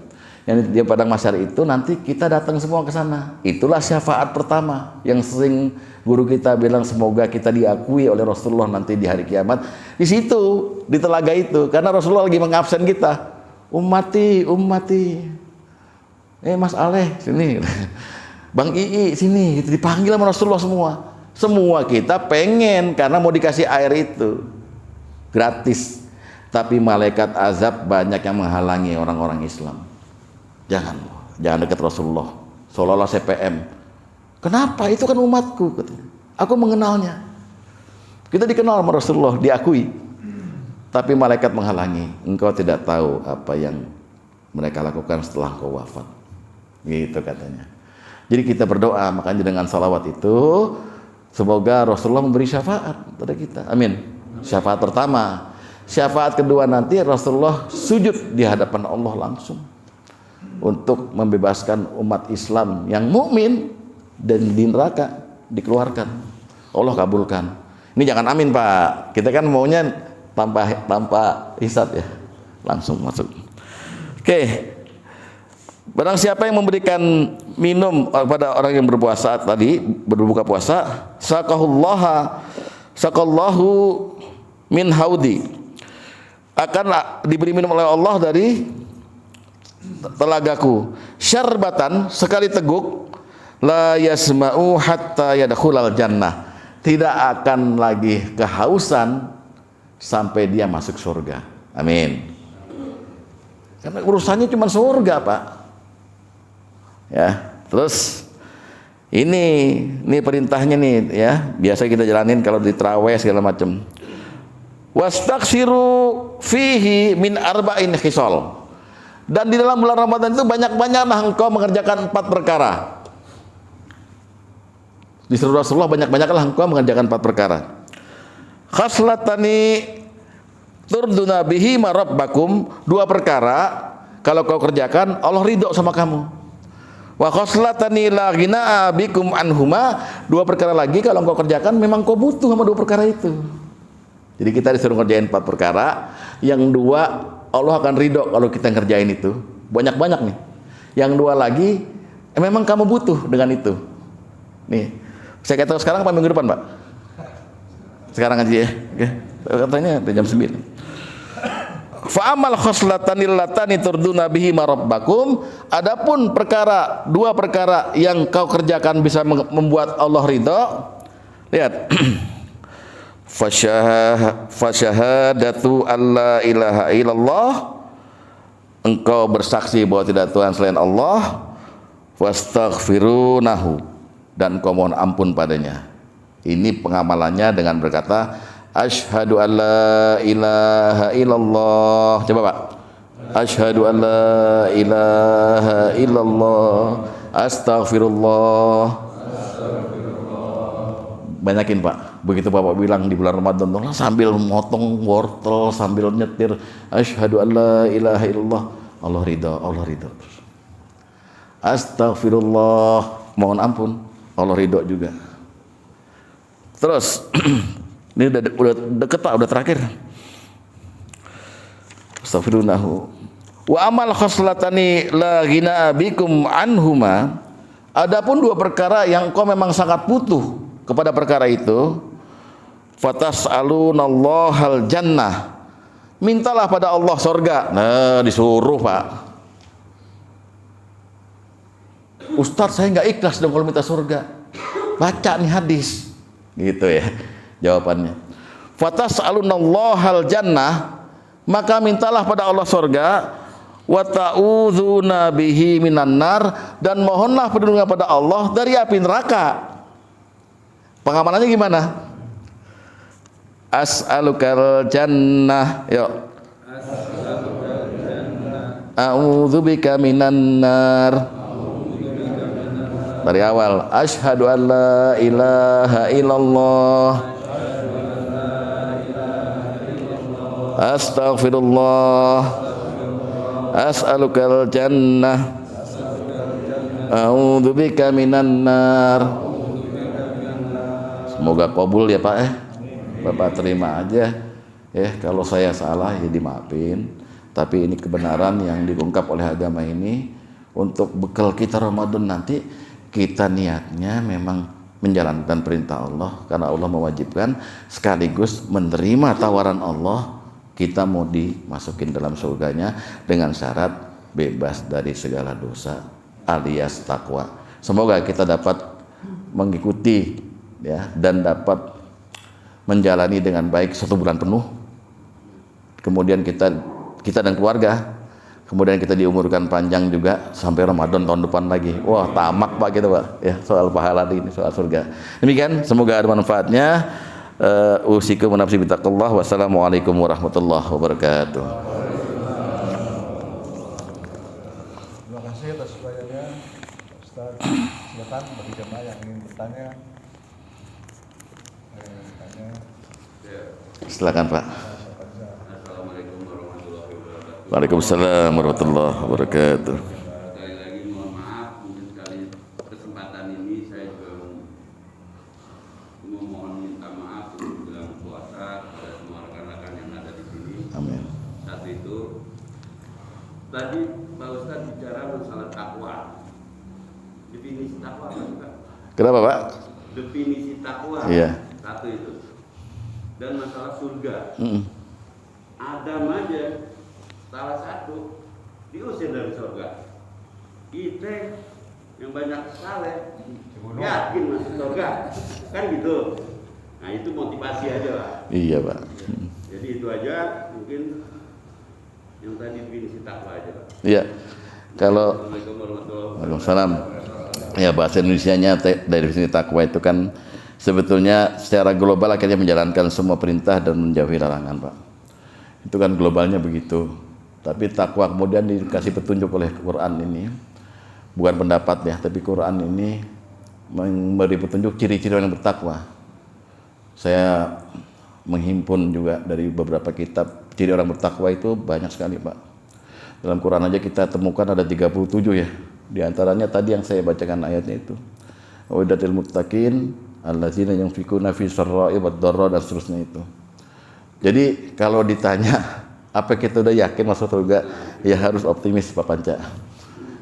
Yang di Padang Mahsyar itu nanti kita datang semua ke sana. Itulah syafaat pertama yang sering guru kita bilang, semoga kita diakui oleh Rasulullah nanti di hari kiamat. Di situ, di telaga itu, karena Rasulullah lagi mengabsen kita. Ummati. Mas Aleh sini, Bang Ii sini, gitu, dipanggil sama Rasulullah semua. Semua kita pengen, karena mau dikasih air itu gratis. Tapi malaikat azab banyak yang menghalangi orang-orang Islam. Jangan dekat Rasulullah. Seolah-olah CPM. Kenapa? Itu kan umatku. Aku mengenalnya. Kita dikenal sama Rasulullah, diakui. Tapi malaikat menghalangi. Engkau tidak tahu apa yang mereka lakukan setelah engkau wafat. Gitu katanya. Jadi kita berdoa, makanya dengan salawat itu, semoga Rasulullah memberi syafaat pada kita. Amin. Syafaat pertama. Syafaat kedua nanti Rasulullah sujud di hadapan Allah langsung untuk membebaskan umat Islam yang mukmin dan di neraka dikeluarkan. Allah kabulkan. Ini jangan amin Pak. Kita kan maunya tanpa hisab ya, langsung masuk. Oke. Barang siapa yang memberikan minum pada orang yang berpuasa tadi, berbuka puasa, sakallahu min haudi, akan diberi minum oleh Allah dari telagaku, syarbatan, sekali teguk, la yasma'u hatta yadkhulal jannah, tidak akan lagi kehausan sampai dia masuk surga. Amin. Karena urusannya cuma surga Pak. Ya, terus ini perintahnya nih ya, biasa kita jalanin kalau di tarawih segala macam. Wastaksiru fihi min arba'in khisal. Dan di dalam bulan Ramadan itu banyak-banyaklah engkau mengerjakan 4 perkara. Disuruh Rasulullah banyak-banyaklah engkau mengerjakan 4 perkara. Khaslatani turduna bihi marabbakum, 2 perkara kalau kau kerjakan Allah ridho sama kamu. Wa khaslatani la ghina bikum anhuma, 2 perkara lagi kalau engkau kerjakan memang kau butuh sama 2 perkara itu. Jadi kita disuruh ngerjain 4 perkara, yang 2 Allah akan ridho kalau kita ngerjain itu. Banyak-banyak nih. Yang 2 lagi memang kamu butuh dengan itu. Nih, saya kata sekarang apa minggu depan Pak? Sekarang aja ya. Oke. Katanya jam 9. Fa'amal khoslatanil latani turduna bihi marabbakum, adapun 2 perkara yang kau kerjakan bisa membuat Allah ridha. Lihat. Fasyahadatu alla ilaha illallah, engkau bersaksi bahwa tidak Tuhan selain Allah, wastaghfirunahu, dan kau mohon ampun padanya. Ini pengamalannya dengan berkata asyhadu alla ilaha illallah. Coba Pak. Asyhadu alla ilaha illallah, astaghfirullah. Banyakin Pak. Begitu Bapak bilang di bulan Ramadan sambil motong wortel, sambil nyetir asyhadu alla ilaha illallah, Allah ridha. Astaghfirullah, mohon ampun, Allah ridha juga. Terus ini udah deket Pak, udah terakhir. Astaghfirunahu. Wa amal khoslatani la ghina bikum anhuma, adapun 2 perkara yang kau memang sangat butuh kepada perkara itu, fatas'alunallahal jannah, mintalah pada Allah surga. Nah, disuruh Pak. Ustadz, saya nggak ikhlas dong kalau minta surga. Baca nih hadis. Gitu ya jawabannya. Fatas'alunallahal jannah, maka mintalah pada Allah surga. Wa ta'udzuna bihi minan nar, dan mohonlah perlindungan pada Allah dari api neraka. Pengamalannya gimana? As'alukal jannah, yuk. A'udzubika minan nar. Dari awal, asyhadu an la ilaha illallah, astaghfirullah, as'alukal jannah, a'udzubika minan nar. Semoga kabul ya Pak. Bapak terima aja ya, kalau saya salah ya dimaafin, tapi ini kebenaran yang diungkap oleh agama ini untuk bekal kita Ramadan nanti. Kita niatnya memang menjalankan perintah Allah karena Allah mewajibkan, sekaligus menerima tawaran Allah, kita mau dimasukin dalam surganya dengan syarat bebas dari segala dosa alias takwa. Semoga kita dapat mengikuti ya, dan dapat menjalani dengan baik 1 bulan penuh. Kemudian kita dan keluarga, kemudian kita diumurkan panjang juga sampai Ramadan tahun depan lagi. Wah, tamak Pak gitu Pak ya, soal pahala ini, soal surga. Demikian, semoga ada manfaatnya. Usikum wa nafsi bittaqullah. Wassalamualaikum warahmatullahi wabarakatuh. Terima kasih atas upayanya Ustaz. Silakan bagi jemaah yang ingin bertanya. Silakan Pak. Waalaikumsalam warahmatullahi wabarakatuh. Sekali lagi mohon maaf, mungkin sekali kesempatan ini saya juga memohon minta maaf untuk bulan puasa kepada semua rekan-rekan yang ada di sini. Amin. Satu itu, tadi Pak Ustadz bicara masalah takwa. Definisi takwa apa sih Pak? Kenapa Pak? Definisi takwa. Iya. Satu itu. Dan masalah surga. Mm. Adam aja salah satu diusir dari surga. Kita yang banyak saleh yakin masuk surga, kan gitu. Nah itu motivasi aja lah. Iya Pak. Jadi itu aja mungkin yang tadi definisi takwa aja Pak. Iya. Kalau Assalamualaikum warahmatullahi wabarakatuh. Waalaikumsalam. Ya bahasa Indonesianya dari sini takwa itu kan sebetulnya secara global akhirnya menjalankan semua perintah dan menjauhi larangan Pak. Itu kan globalnya begitu. Tapi takwa kemudian dikasih petunjuk oleh Quran ini, bukan pendapat ya, tapi Quran ini memberi petunjuk ciri-ciri orang yang bertakwa. Saya menghimpun juga dari beberapa kitab ciri orang bertakwa itu banyak sekali Pak. Dalam Quran aja kita temukan ada 37 ya. Di antaranya tadi yang saya bacakan ayatnya itu. Wa'iddatil muttaqin allazina yunfikuna fi sarra'i wad dharra dan seterusnya itu. Jadi kalau ditanya apa kita udah yakin masuk surga, ya harus optimis Pak Panca.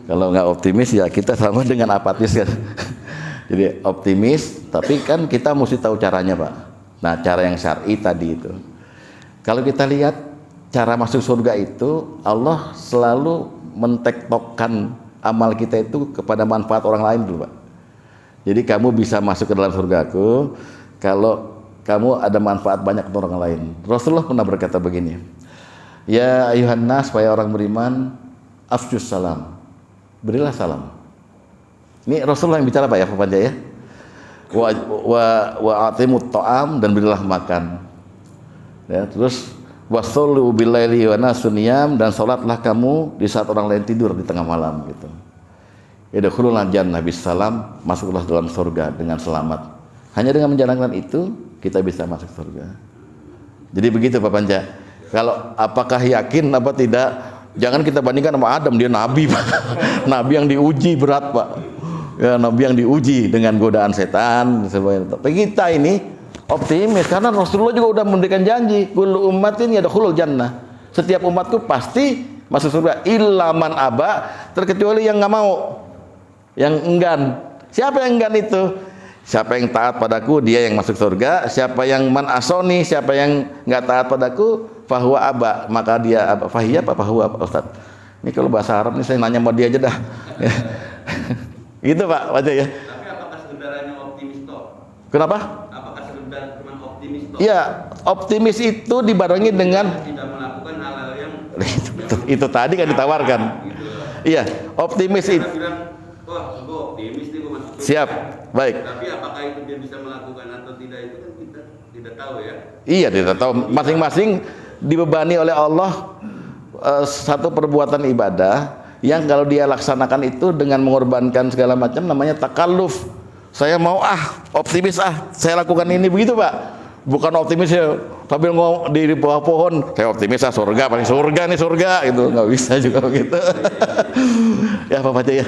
Kalau nggak optimis ya kita sama dengan apatis kan. Jadi optimis, tapi kan kita mesti tahu caranya Pak. Nah cara yang syar'i tadi itu. Kalau kita lihat cara masuk surga itu, Allah selalu mentektokkan amal kita itu kepada manfaat orang lain dulu Pak. Jadi kamu bisa masuk ke dalam surgaku kalau kamu ada manfaat banyak untuk orang lain. Rasulullah pernah berkata begini, ya ayuhan nas, supaya orang beriman, afsyus salam, berilah salam. Ini Rasulullah yang bicara Pak ya Pak Panca ya. Wa atimut ta'am, dan berilah makan. Ya, terus wasallu billaili wa nasun niyam, dan salatlah kamu di saat orang lain tidur di tengah malam gitu. Yadkhulul jannah bisalam, masuklah dalam surga dengan selamat. Hanya dengan menjalankan itu kita bisa masuk surga. Jadi begitu Pak Panca. Kalau apakah yakin apa tidak, jangan kita bandingkan sama Adam, dia nabi Pak. Nabi yang diuji berat Pak. Ya, nabi yang diuji dengan godaan setan. Tapi kita ini optimis karena Rasulullah juga udah memberikan janji, kullu ummatin yadkhulul jannah. Setiap umatku pasti masuk surga, illa man aba, terkecuali yang nggak mau, yang enggan. Siapa yang enggan itu? Siapa yang taat padaku, dia yang masuk surga. Siapa yang man asoni, siapa yang nggak taat padaku, fahuwa aba, maka dia aba. Fahiyya apa fahuwa Pak Ustaz? Ini kalau bahasa Arab nih saya nanya sama dia aja dah. Gitu Pak, baca ya. Tapi apakah sebenarnya optimis toh? Kenapa? Apakah sebenarnya cuma optimis toh? Iya, optimis itu dibarengi dengan tidak melakukan hal-hal yang itu tadi kan ditawarkan. gitu. Iya, optimis Kita itu. bilang, wah gue optimis nih gue masuk surga. Siap, baik. Tapi apakah itu dia bisa melakukan atau tidak itu kan kita tidak tahu ya. Iya, tidak tahu. Masing-masing dibebani oleh Allah satu perbuatan ibadah yang kalau dia laksanakan itu dengan mengorbankan segala macam namanya takalluf. Saya mau optimis saya lakukan ini, begitu Pak. Bukan optimis ya sambil ngomong di bawah pohon, saya optimis surga, paling surga nih surga, itu nggak bisa juga begitu. Ya Pak Panca ya.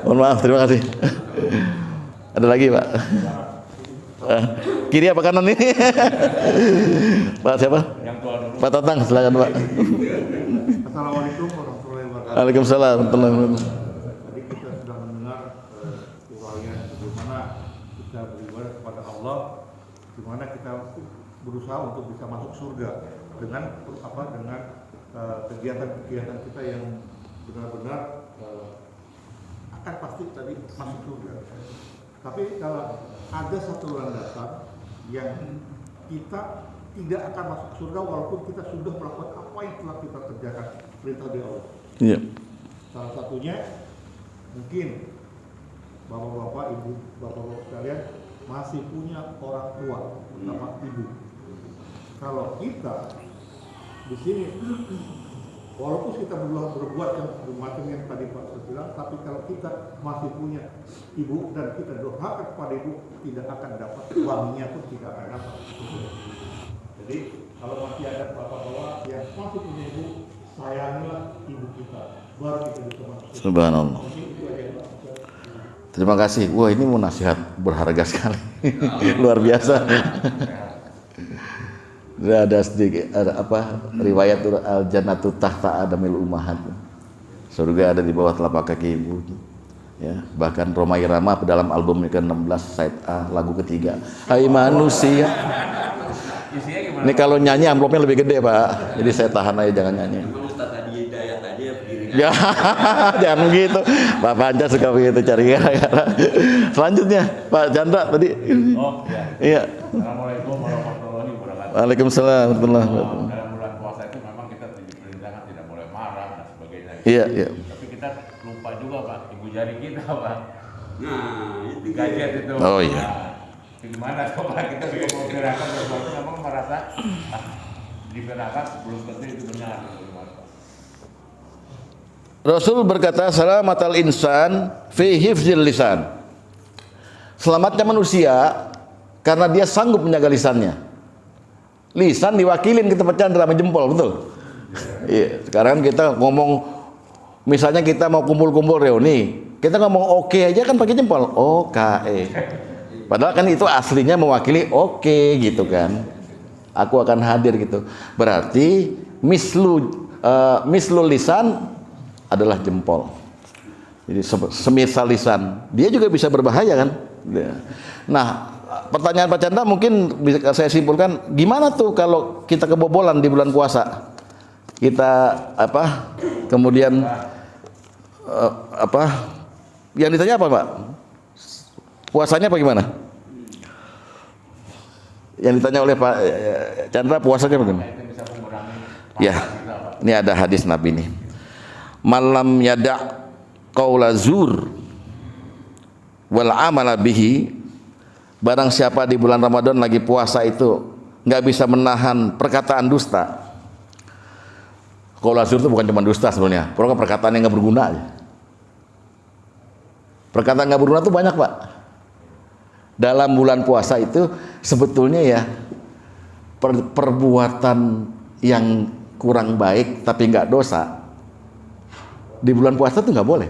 Mohon maaf, terima kasih. Ada lagi Pak? Kiri apa kanan ini? Pak siapa? Pak Tatang, silakan Pak. Assalamualaikum warahmatullahi wabarakatuh. Waalaikumsalam warahmatullahi wabarakatuh. Tadi kita sudah mendengar uraian bagaimana kita beribadah kepada Allah, bagaimana kita berusaha untuk bisa masuk surga dengan kegiatan-kegiatan kita yang benar-benar akan pasti tadi masuk surga. Tapi kalau ada satu landasan yang kita tidak akan masuk surga walaupun kita sudah melakukan apa yang telah kita kerjakan perintah dari Allah. Iya. Salah satunya mungkin bapak-bapak, ibu, bapak-bapak sekalian masih punya orang tua, terutama ibu. Kalau kita di sini, walaupun kita berbuat yang macam yang tadi Pak Ustaz bilang, tapi kalau kita masih punya ibu dan kita durhaka kepada ibu, tidak akan dapat wanginya pun tidak akan dapat. Jadi kalau masih ada bapak-bapak yang masih punya ibu, sayangilah ibu kita, baru kita bisa masuk. Subhanallah. Mungkin itu aja Pak. Terima kasih. Wah, ini mau nasihat berharga sekali. Luar biasa. Ada sedikit riwayat al jannatu tahta adamil ummahat. Surga ada di bawah telapak kaki ibu. Ya, bahkan Rhoma Irama dalam album ke-16 side A lagu ketiga. Hai manusia. Ini kalau nyanyi amplopnya lebih gede, Pak. Jadi saya tahan aja jangan nyanyi. Emang Ustaz tadi Hidayat aja berdiri. Ya, jangan gitu. Pak Panca suka begitu cari gara-gara. Selanjutnya, Pak Chandra tadi. Oh, iya. Iya. Assalamualaikum warahmatullahi wabarakatuh. Waalaikumsalam warahmatullahi wabarakatuh. Dalam bulan puasa itu memang kita diperintahkan tidak boleh marah dan sebagainya. Iya, iya. Tapi kita lupa juga Pak, ibu jari kita Pak. Nah, itu Gadget itu. Oh, iya. Nah, gimana coba kita mau gerakan sesuatu memang merasa digerakan belum tentu itu benar. Rasul berkata, salamatal insan fi hifzil lisan. Selamatnya manusia karena dia sanggup menjaga lisannya. Lisan diwakilin ke tempat Chandra sama jempol, betul? Iya. Sekarang kita ngomong, misalnya kita mau kumpul-kumpul reuni, kita ngomong oke aja kan pakai jempol, OKE. Padahal kan itu aslinya mewakili oke gitu kan. Aku akan hadir gitu. Berarti mislu lisan adalah jempol. Jadi semisal lisan, dia juga bisa berbahaya kan. Nah, pertanyaan Pak Chandra mungkin bisa saya simpulkan, gimana tuh kalau kita kebobolan di bulan puasa? Kita kemudian yang ditanya apa, Pak? Puasanya apa gimana? Yang ditanya oleh Pak Chandra, puasanya bagaimana? Ya, ini ada hadis Nabi nih. Malam yada' qaula zur wal amala bihi. Barang siapa di bulan Ramadan lagi puasa itu nggak bisa menahan perkataan dusta. Qaula zur itu bukan cuma dusta sebenarnya, pokoknya perkataan yang nggak berguna aja. Perkataan nggak berguna itu banyak, Pak. Dalam bulan puasa itu sebetulnya ya perbuatan yang kurang baik tapi nggak dosa. Di bulan puasa tuh nggak boleh.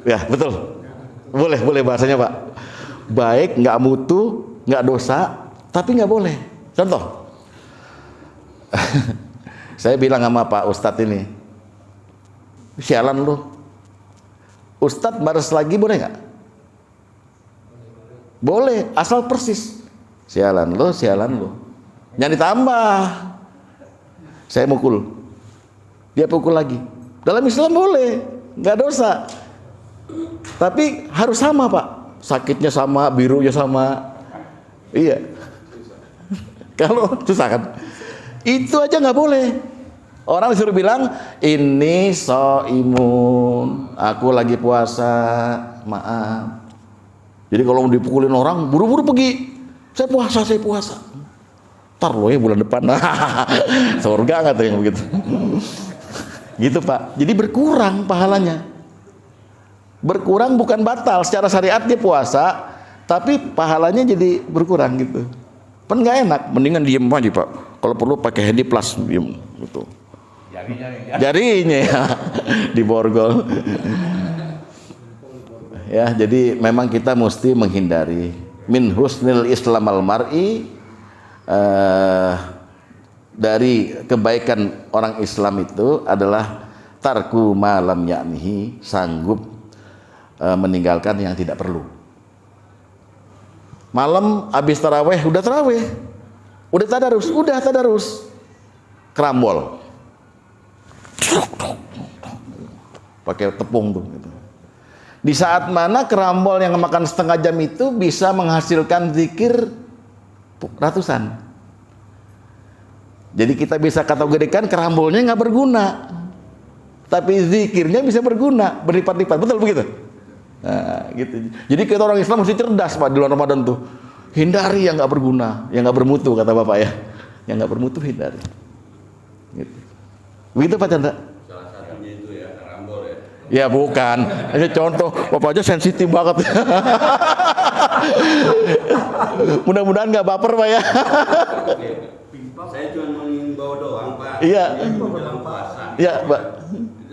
Ya betul, boleh bahasanya Pak. Baik, nggak mutu, nggak dosa, tapi nggak boleh. Contoh, saya bilang sama Pak Ustadz ini, sialan lu, Ustadz baras lagi boleh nggak? Boleh, asal persis. Sialan lu. Jangan ditambah. Saya mukul. Dia pukul lagi. Dalam Islam boleh, nggak dosa. Tapi harus sama, Pak. Sakitnya sama, birunya sama. Iya. Kalau susah kan? Itu aja nggak boleh. Orang disuruh bilang, ini soimun, aku lagi puasa, maaf. Jadi kalau dipukulin orang, buru-buru pergi. Saya puasa. Ntar loh ya bulan depan. Surga nggak tuh yang begitu? Gitu Pak. Jadi berkurang pahalanya. Berkurang bukan batal. Secara syariat dia puasa, tapi pahalanya jadi berkurang gitu. Kan nggak enak. Mendingan diem aja Pak. Kalau perlu pakai handy plus diem gitu. Jarinya ya diborgol. Ya, jadi memang kita mesti menghindari min husnil islamal mar'i, dari kebaikan orang Islam itu adalah tarku malam yaknihi, sanggup meninggalkan yang tidak perlu. Malam habis taraweh, udah tadarus, kerambol, pakai tepung tuh. Gitu. Di saat mana kerambol yang makan setengah jam itu bisa menghasilkan zikir ratusan. Jadi kita bisa kategorikan kerambolnya nggak berguna, tapi zikirnya bisa berguna, berlipat-lipat, betul begitu? Nah, gitu. Jadi kita orang Islam mesti cerdas Pak di bulan Ramadan tuh, hindari yang nggak berguna, yang nggak bermutu kata Bapak ya, yang nggak bermutu hindari. Gitu. Begitu Pak Chandra? Salah satunya itu ya kerambol ya. Ya bukan, ini contoh, Bapak aja sensitif banget. Mudah-mudahan nggak baper Pak ya. Saya cuma mengimbau doang Pak. Iya. Ini menjelang puasa. Iya Pak.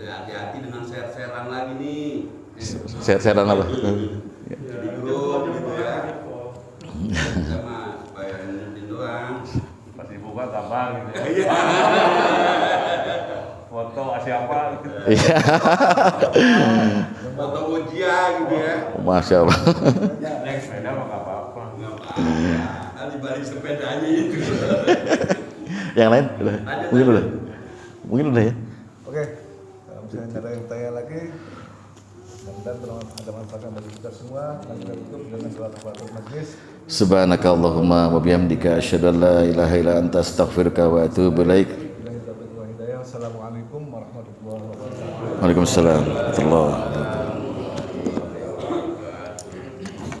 Hati-hati dengan share-sharean lagi nih. Share-sharean apa? Di grup gitu ya. Sama supaya ingetin doang. Pas dibuka gampang gitu ya. Iya. Foto siapa gitu. Iya. Foto Gojia gitu ya. Masya Allah. Naik sepeda mah nggak apa-apa. Nggak apa-apa. Di balik sepedanya itu. Yang lain udah. Mungkin udah. Mungkin udah ya. Oke, kalau misalnya ada yang tanya lagi, mudah-mudahan ada manfaatnya bagi kita semua. Dan kita tutup dengan doa kafaratul majlis. Subhanakallahumma wa bihamdika asyhadu an la ilaha illa anta astaghfiruka wa atubu ilaik. Assalamualaikum warahmatullahi wabarakatuh. Waalaikumsalam warahmatullahi